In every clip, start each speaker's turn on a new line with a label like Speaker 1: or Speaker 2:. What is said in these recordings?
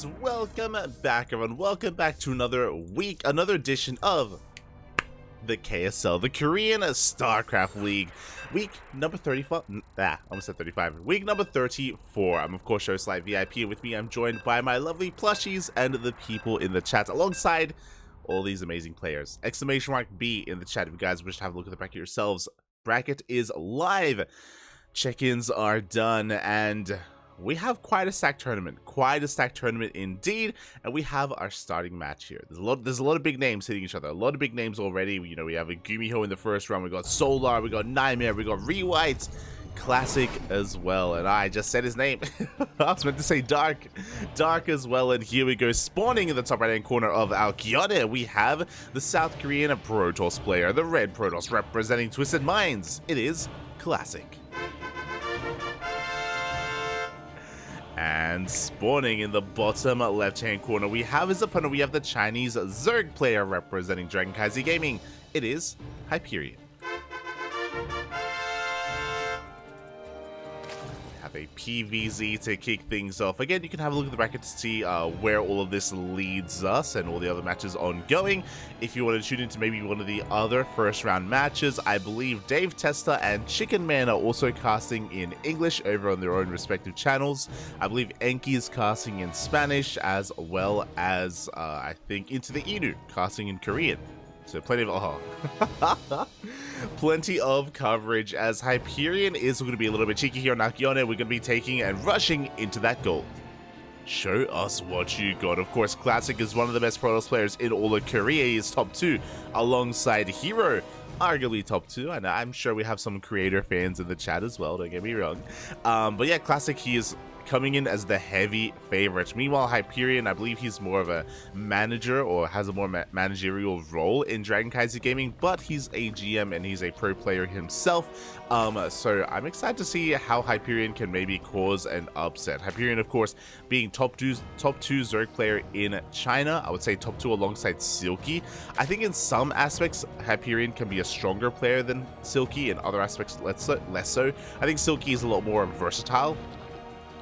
Speaker 1: And welcome back, everyone. Welcome back to another week, another edition of the KSL, the Korean StarCraft League. Week number 35. Almost said 35. Week number 34. I'm, of course, Showslide VIP. With me, I'm joined by my lovely plushies and the people in the chat alongside all these amazing players. Exclamation mark B in the chat if you guys wish to have a look at the bracket yourselves. Bracket is live. Check-ins are done, and we have quite a stacked tournament. Quite a stacked tournament indeed, and we have our starting match here. There's a lot of big names hitting each other. A lot of big names already. You know, we have a Gumiho in the first round. We got Solar. We got Nightmare. We got Rewhite. Classic as well, and I just said his name. I was meant to say Dark as well. And here we go, spawning in the top right hand corner of our Kyone, we have the South Korean Protoss player, the red Protoss representing Twisted Minds. It is Classic. And spawning in the bottom left-hand corner, we have his opponent. We have the Chinese Zerg player representing CranKy Gaming. It is Hyperion. Have a PvZ to kick things off. Again, you can have a look at the bracket to see where all of this leads us and all the other matches ongoing. If you want to tune into maybe one of the other first round matches, I believe Dave Testa and Chicken Man are also casting in English over on their own respective channels. I believe Enki is casting in Spanish, as well as I think Into the Inu casting in Korean. So plenty of plenty of coverage, as Hyperion is going to be a little bit cheeky here on Kyone. We're going to be taking and rushing into that goal. Show us what you got. Of course, Classic is one of the best Protoss players in all of Korea. He is top 2 alongside Hero, arguably top 2, and I'm sure we have some creator fans in the chat as well, don't get me wrong. But yeah, Classic, he is coming in as the heavy favorite. Meanwhile, Hyperion, I believe he's more of a manager, or has a more managerial role in CranKy Gaming, but he's a GM and he's a pro player himself. So I'm excited to see how Hyperion can maybe cause an upset. Hyperion, of course, being top two Zerg player in China. I would say top 2 alongside Silky. I think in some aspects, Hyperion can be a stronger player than Silky. In other aspects, less so. I think Silky is a lot more versatile.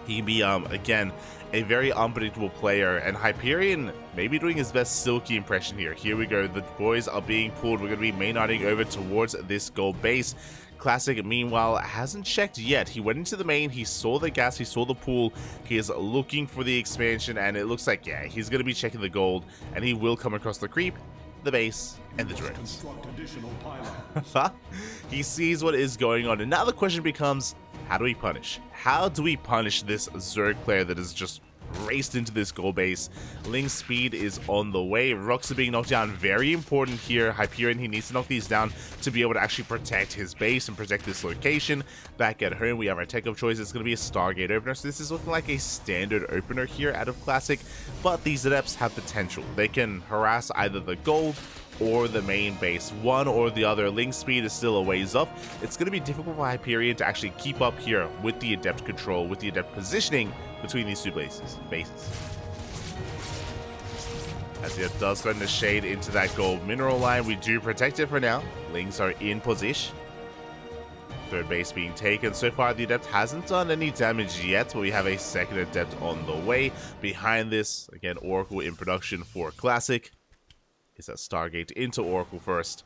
Speaker 1: He can be, again, a very unpredictable player, and Hyperion maybe doing his best Silky impression here. Here we go, the boys are being pulled. We're going to be main-nighting over towards this gold base. Classic, meanwhile, hasn't checked yet. He went into the main, he saw the gas, he saw the pool, he is looking for the expansion, and it looks like, yeah, he's going to be checking the gold, and he will come across the creep, the base, and the drones. He sees what is going on, and now the question becomes, how do we punish? How do we punish this Zerg player that has just raced into this goal base? Ling's speed is on the way. Rocks are being knocked down. Very important here. Hyperion, he needs to knock these down to be able to actually protect his base and protect this location. Back at home, we have our tech of choice. It's going to be a Stargate opener. So this is looking like a standard opener here out of Classic. But these adepts have potential. They can harass either the gold or the main base, one or the other. Ling's speed is still a ways off. It's going to be difficult for Hyperion to actually keep up here with the adept control, with the adept positioning between these two bases. As he does threaten the shade into that gold mineral line, we do protect it for now. Lings are in position. Third base being taken. So far, the adept hasn't done any damage yet, but we have a second adept on the way. Behind this, again, Oracle in production for Classic. Is that Stargate into Oracle first.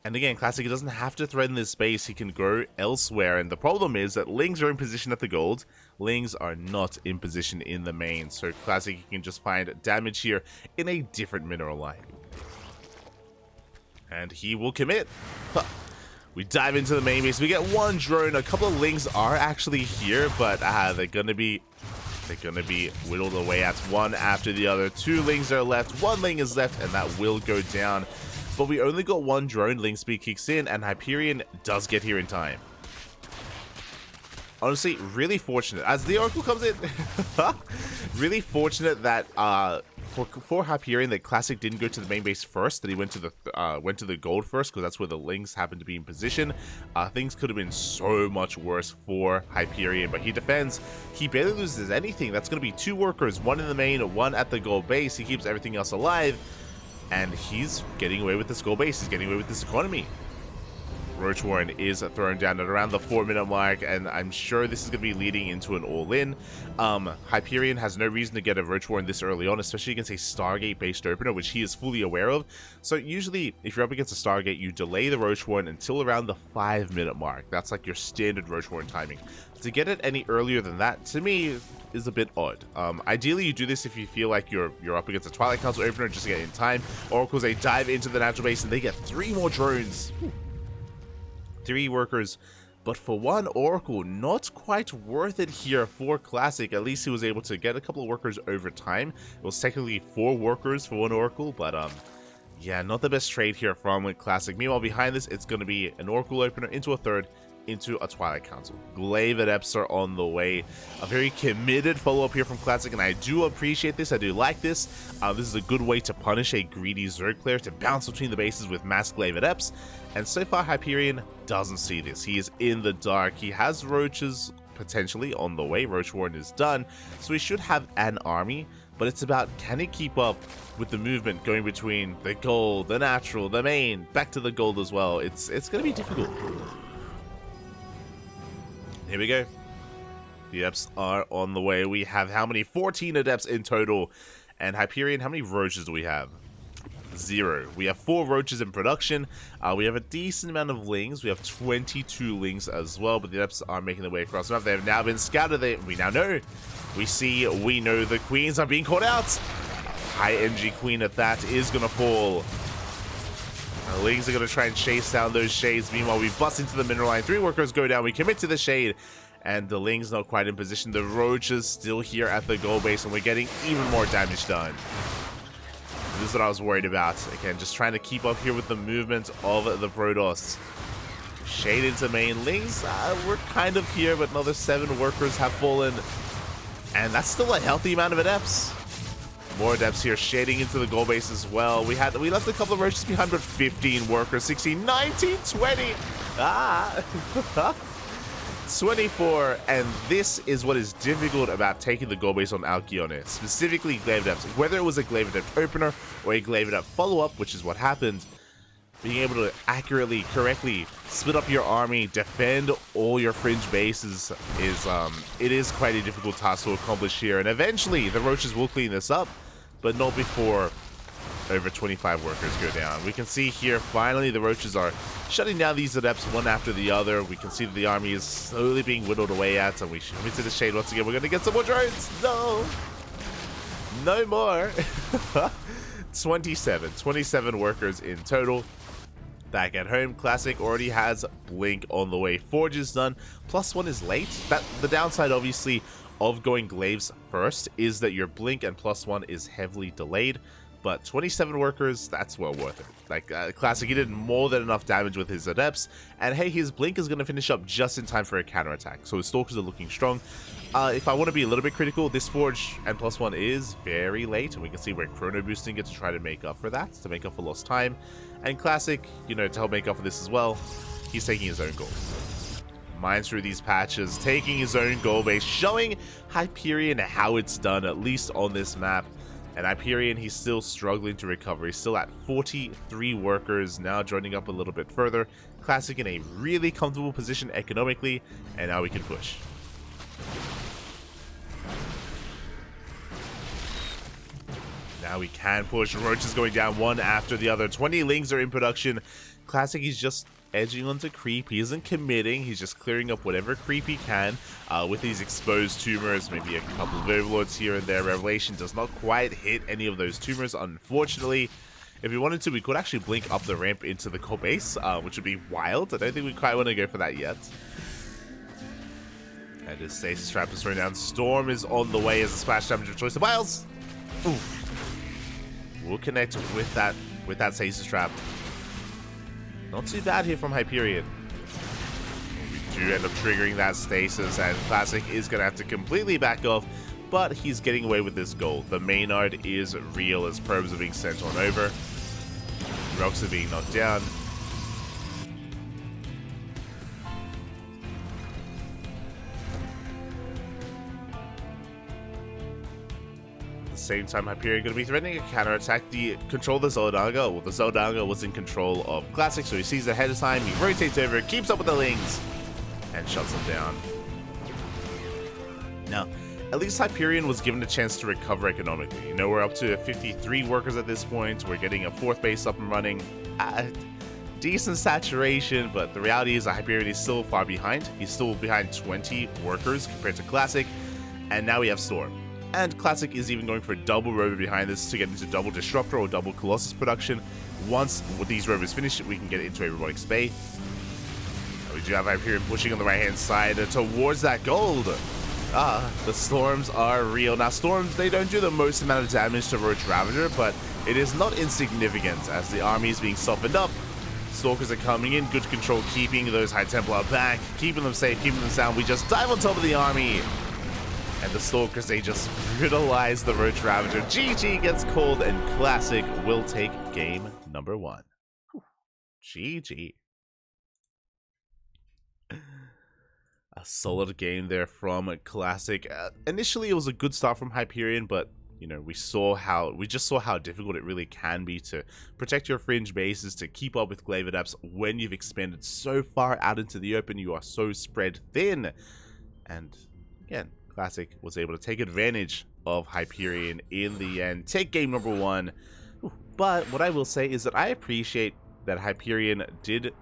Speaker 1: And again, Classic, he doesn't have to threaten this space. He can go elsewhere. And the problem is that Lings are in position at the gold. Lings are not in position in the main. So Classic, he can just find damage here in a different mineral line. And he will commit. We dive into the main base. We get one drone. A couple of Lings are actually here, but they're going to be whittled away at one after the other. 2 Lings are left, 1 Ling is left, and that will go down. But we only got 1 drone. Ling speed kicks in, and Hyperion does get here in time. Honestly, really fortunate. As the Oracle comes in, really fortunate that for Hyperion that Classic didn't go to the main base first, that he went to the gold first, because that's where the Lings happened to be in position. Things could have been so much worse for Hyperion, but he defends. He barely loses anything. That's going to be 2 workers, 1 in the main, 1 at the gold base. He keeps everything else alive, and he's getting away with this gold base. He's getting away with this economy. Roach Warren is thrown down at around the 4-minute mark, and I'm sure this is going to be leading into an all-in. Hyperion has no reason to get a Roach Warren this early on, especially against a Stargate-based opener, which he is fully aware of. So usually, if you're up against a Stargate, you delay the Roach Warren until around the 5-minute mark. That's like your standard Roach Warren timing. To get it any earlier than that, to me, is a bit odd. Ideally, you do this if you feel like you're up against a Twilight Council opener just to get in time. Oracles, they dive into the natural base and they get 3 more drones. 3 workers, but for 1 Oracle, not quite worth it here for Classic. At least he was able to get a couple of workers over time. It was technically 4 workers for 1 Oracle, but yeah, not the best trade here from Classic. Meanwhile, behind this, it's going to be an Oracle opener into a 3rd, into a Twilight Council. Glaive Adepts are on the way. A very committed follow-up here from Classic, and I do appreciate this. I do like this. This is a good way to punish a greedy Zerg player to bounce between the bases with mass Glaive Adepts. And so far, Hyperion doesn't see this. He is in the dark. He has Roaches potentially on the way. Roach Warren is done, so he should have an army. But it's about, can he keep up with the movement going between the gold, the natural, the main, back to the gold as well. It's going to be difficult. Here we go. The Adepts are on the way. We have how many? 14 Adepts in total. And Hyperion, how many Roaches do we have? 0. We have 4 Roaches in production. We have a decent amount of Lings. We have 22 Lings as well. But the Adepts are making their way across the map. They have now been scouted. We now know. We know the Queens are being caught out. High NG Queen at that is going to fall. The Lings are going to try and chase down those Shades. Meanwhile, we bust into the mineral line. 3 workers go down. We commit to the Shade. And the Lings not quite in position. The Roaches still here at the goal base. And we're getting even more damage done. This is what I was worried about. Again, just trying to keep up here with the movement of the Protoss. Shade into main. Lings, we're kind of here, but another 7 workers have fallen. And that's still a healthy amount of Adepts. More Adepts here, shading into the goal base as well. We left a couple of Roaches behind, but 15 workers, 16, 19, 20. 24, and this is what is difficult about taking the goal base on Alcyone, specifically Glaive Adepts. Whether it was a Glaive Adept opener or a Glaive Adept follow-up, which is what happened, being able to accurately, correctly split up your army, defend all your fringe bases it is quite a difficult task to accomplish here. And eventually, the Roaches will clean this up, but not before over 25 workers go down. We can see here, finally, the Roaches are shutting down these Adepts one after the other. We can see that the army is slowly being whittled away at, and we should move to the Shade once again. We're going to get some more drones. No! No more! 27 workers in total. Back at home, Classic already has Blink on the way. Forge is done. +1 is late. The downside, obviously, of going Glaives first is that your Blink and +1 is heavily delayed. But 27 workers, that's well worth it. Like, Classic, he did more than enough damage with his Adepts. And hey, his Blink is going to finish up just in time for a counterattack. So his Stalkers are looking strong. If I want to be a little bit critical, this Forge and +1 is very late. And we can see we're chrono boosting it to try to make up for that, to make up for lost time. And Classic, you know, to help make up for this as well, he's taking his own goal. Mines through these patches, taking his own goal base, showing Hyperion how it's done, at least on this map. And Hyperion, he's still struggling to recover. He's still at 43 workers, now joining up a little bit further. Classic in a really comfortable position economically, and now we can push. Now we can push. Roach is going down one after the other. 20 Lings are in production. Classic, he's just edging onto creep. He isn't committing. He's just clearing up whatever creep he can with these exposed tumors. Maybe a couple of overlords here and there. Revelation does not quite hit any of those tumors, unfortunately. If we wanted to, we could actually blink up the ramp into the core base, which would be wild. I don't think we quite want to go for that yet. And his Stasis Trap is thrown down. Storm is on the way as a splash damage of choice to Biles. Oof. We'll connect with that Stasis Trap. Not too bad here from Hyperion. We do end up triggering that Stasis, and Classic is going to have to completely back off, but he's getting away with this gold. The Maynard is real as probes are being sent on over. Rocks are being knocked down. the same time, Hyperion going to be threatening a counterattack. The control of the Zodaga. Well, the Zodaga was in control of Classic, so he sees it ahead of time. He rotates over, keeps up with the Lings, and shuts them down. Now, at least Hyperion was given a chance to recover economically. You know, we're up to 53 workers at this point. We're getting a 4th base up and running. Decent saturation, but the reality is that Hyperion is still far behind. He's still behind 20 workers compared to Classic, and now we have Storm. And Classic is even going for a double rover behind this to get into double Disruptor or double Colossus production. Once these rovers finish, we can get into a Robotics Bay. We do have Hyperion pushing on the right-hand side towards that gold. The Storms are real. Now, Storms, they don't do the most amount of damage to Roach Ravager, but it is not insignificant as the army is being softened up. Stalkers are coming in, good control, keeping those High Templar back, keeping them safe, keeping them sound. We just dive on top of the army. And the Stalkers, they just brutalize the Roach Ravager. GG gets called, and Classic will take game number 1. GG. A solid game there from Classic. Initially, it was a good start from Hyperion, but you know, we just saw how difficult it really can be to protect your fringe bases, to keep up with Glaive Adepts when you've expanded so far out into the open. You are so spread thin, and again, Classic was able to take advantage of Hyperion in the end, take game number 1. But what I will say is that I appreciate that Hyperion did,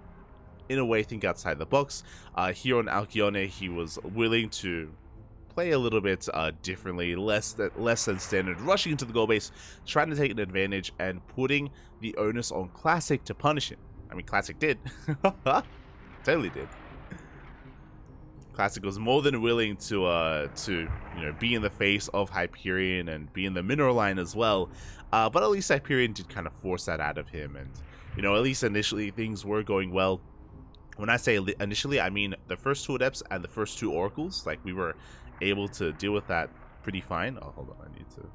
Speaker 1: in a way, think outside the box. Here on Alcyone, he was willing to play a little bit differently, less than standard, rushing into the goal base, trying to take an advantage, and putting the onus on Classic to punish him. I mean, Classic did. Totally did. Classic was more than willing to you know, be in the face of Hyperion and be in the mineral line as well. But at least Hyperion did kind of force that out of him, and you know, at least initially things were going well. When I say initially, I mean the first 2 Adepts and the first 2 Oracles. Like, we were able to deal with that pretty fine. Oh, hold on, I need to...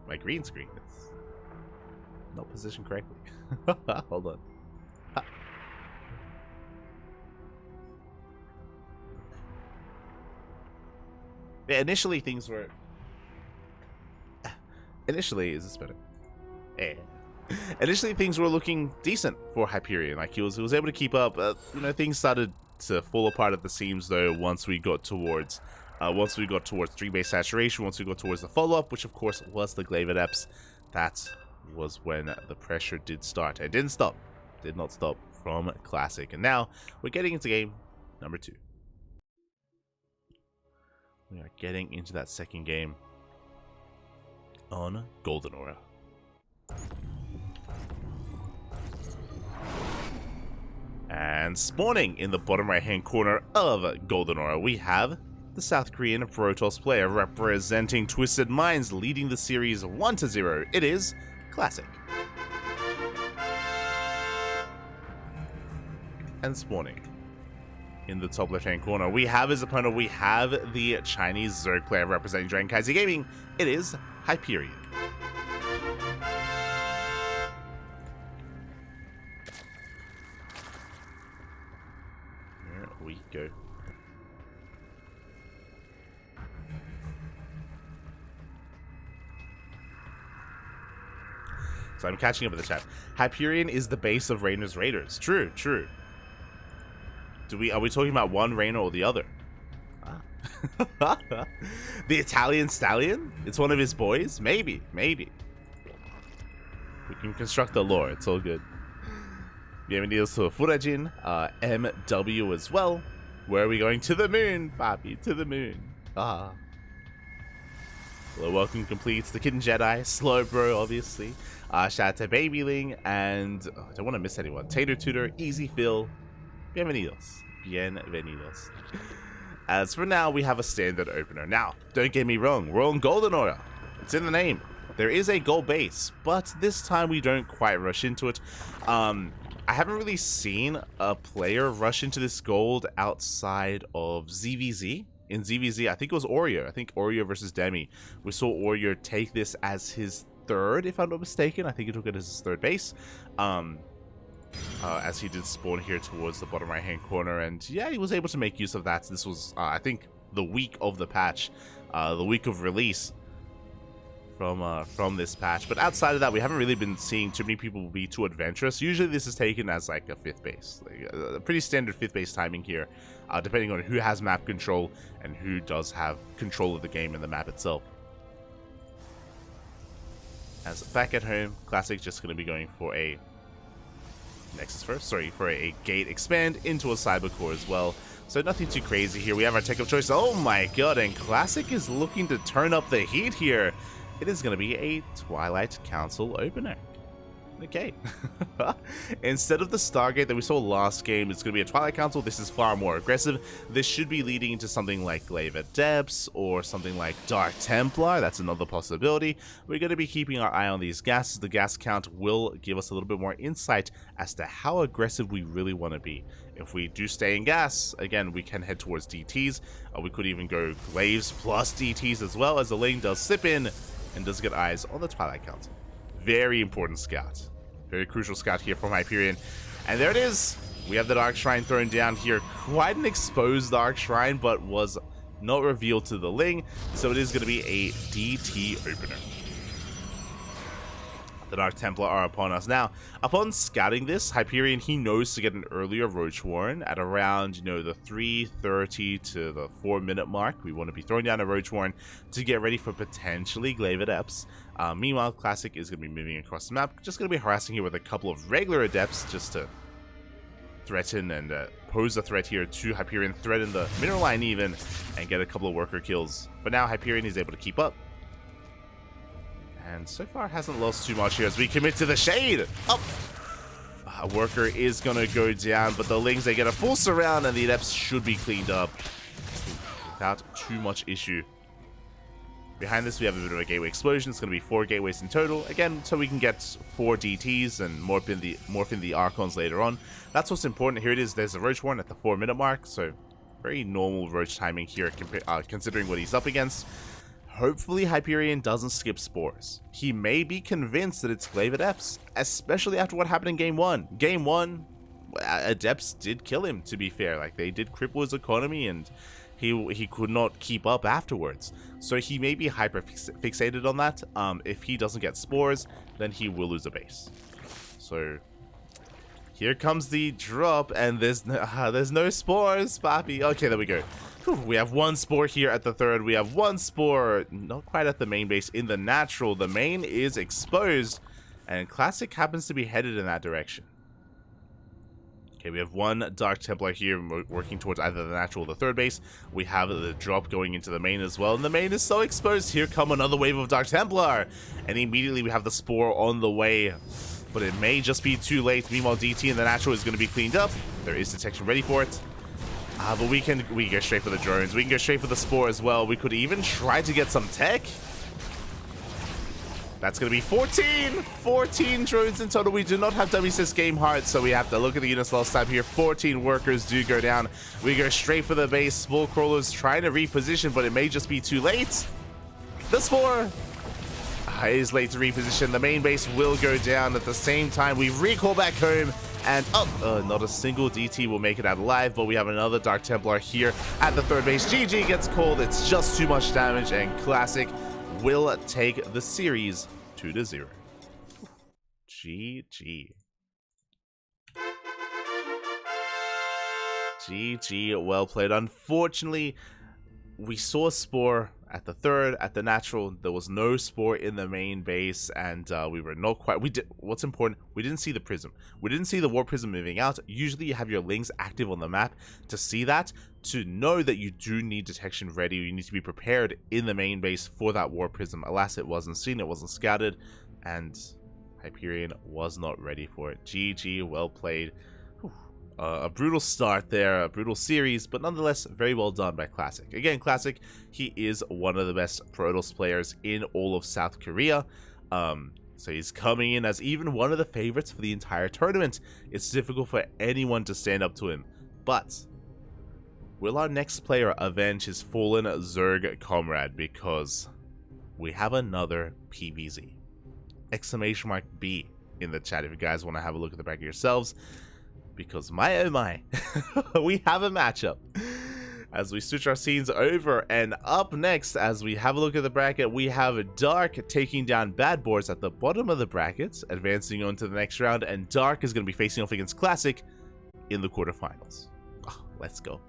Speaker 1: My green screen is not positioned correctly. Hold on. Yeah, initially things were... Initially, is this better? Yeah. Initially things were looking decent for Hyperion. Like, he was able to keep up. You know, things started to fall apart at the seams though once we got towards 3-base saturation, once we got towards the follow-up, which of course was the Glaive Adepts. That was when the pressure did start. It didn't stop. Did not stop from Classic. And now we're getting into game number 2. We are getting into that second game on Golden Aura. And spawning in the bottom right hand corner of Golden Aura, we have the South Korean Protoss player representing Twisted Minds, leading the series 1-0. It is Classic. And spawning in the top left hand corner, we have his opponent. We have the Chinese Zerg player representing CranKy Gaming. It is Hyperion. Here we go. So I'm catching up with the chat. Hyperion is the base of Rainer's Raiders. True, true. Are we talking about one Rainer or the other? Ah. The Italian Stallion? It's one of his boys? Maybe, maybe. We can construct the lore. It's all good. Bienvenidos to Furajin, MW as well. Where are we going? To the moon, papi, to the moon. Ah. Hello, welcome complete. The Kitten Jedi, Slow Bro, obviously. Shout out to Babyling, and I don't want to miss anyone. Tater Tutor, Easy Phil. Bienvenidos. Bienvenidos. As for now, we have a standard opener. Now, don't get me wrong, we're on Golden Aura. It's in the name. There is a gold base, but this time we don't quite rush into it. I haven't really seen a player rush into this gold outside of ZVZ. In ZVZ, I think it was Oreo. I think Oreo versus Demi. We saw Oreo take this as his third, if I'm not mistaken. I think he took it as his third base. As he did spawn here towards the bottom right hand corner, and yeah, he was able to make use of that. This was I think the week of the patch, the week of release from this patch. But outside of that, we haven't really been seeing too many people be too adventurous. Usually this is taken as like a 5th base, like a pretty standard 5th base timing here, depending on who has map control and who does have control of the game and the map itself. As back at home, Classic just going to be going for a Nexus first, sorry, for a gate expand into a cyber core as well. So nothing too crazy here. We have our tech of choice. Oh my god, and Classic is looking to turn up the heat here. It is going to be a Twilight Council opener. Okay. Instead of the Stargate that we saw last game, it's going to be a Twilight Council. This is far more aggressive. This should be leading into something like Glaive at Depths or something like Dark Templar. That's another possibility. We're going to be keeping our eye on these gases. The gas count will give us a little bit more insight as to how aggressive we really want to be. If we do stay in gas, again, we can head towards DTs. We could even go Glaives plus DTs as well, as the lane does sip in and does get eyes on the Twilight Council. Very important scout. Very crucial scout here from Hyperion. And there it is. We have the Dark Shrine thrown down here. Quite an exposed Dark Shrine, but was not revealed to the Ling. So it is going to be a DT opener. The Dark Templar are upon us. Now, upon scouting this, Hyperion, he knows to get an earlier Roach Warren at around, you know, the 3:30 to the 4-minute mark. We want to be throwing down a Roach Warren to get ready for potentially Glaive Adepts. Meanwhile, Classic is going to be moving across the map. Just going to be harassing here with a couple of regular Adepts just to threaten and pose a threat here to Hyperion, threaten the mineral line even, and get a couple of worker kills. But now Hyperion is able to keep up. And so far hasn't lost too much here as we commit to the shade. Up. A worker is going to go down, but the Lings, they get a full surround and the Adepts should be cleaned up without too much issue. Behind this, we have a bit of a gateway explosion. It's going to be 4 gateways in total. Again, so we can get 4 DTs and morph in the Archons later on. That's what's important. Here it is. There's a Roach Warren at the 4-minute mark. So very normal Roach timing here considering what he's up against. Hopefully Hyperion doesn't skip Spores. He may be convinced that it's Glaive Adepts, especially after what happened in Game 1. Game 1, Adepts did kill him, to be fair. Like, they did cripple his economy and he could not keep up afterwards. So he may be hyper fixated on that. If he doesn't get Spores, then he will lose a base. So here comes the drop, and there's no Spores, Papi. Okay, there we go. Whew, we have 1 Spore here at the 3rd. We have 1 Spore, not quite at the main base, in the natural. The main is exposed, and Classic happens to be headed in that direction. Okay, we have 1 Dark Templar here working towards either the natural or the 3rd base. We have the drop going into the main as well, and the main is so exposed. Here come another wave of Dark Templar, and immediately we have the Spore on the way, but it may just be too late. Meanwhile, DT in the natural is going to be cleaned up. There is detection ready for it. But we can go straight for the drones. We can go straight for the Spore as well. We could even try to get some tech. That's going to be 14 drones in total. We do not have WCS game hard, so we have to look at the units lost time here. 14 workers do go down. We go straight for the base. Spore crawlers trying to reposition, but it may just be too late. The Spore is late to reposition. The main base will go down. At the same time, we recall back home. And not a single DT will make it out alive, but we have another Dark Templar here at the 3rd base. GG gets called. It's just too much damage, and Classic will take the series 2-0. GG. GG, well played. Unfortunately, we saw Spore at the 3rd, at the natural. There was no Spore in the main base, and we were not quite. What's important? We didn't see the prism. We didn't see the War Prism moving out. Usually, you have your Lings active on the map to see that, to know that you do need detection ready. You need to be prepared in the main base for that War Prism. Alas, it wasn't seen. It wasn't scouted, and Hyperion was not ready for it. GG, well played. A brutal start there, a brutal series, but nonetheless, very well done by Classic. Again, Classic, he is one of the best Protoss players in all of South Korea. So he's coming in as even one of the favorites for the entire tournament. It's difficult for anyone to stand up to him. But will our next player avenge his fallen Zerg comrade? Because we have another PvZ. Exclamation mark B in the chat if you guys want to have a look at the back of yourselves. Because my oh my, we have a matchup. as we switch our scenes over. And up next, as we have a look at the bracket, we have Dark taking down Bad Boars at the bottom of the brackets, advancing on to the next round, and Dark is going to be facing off against Classic in the quarterfinals. Oh, let's go.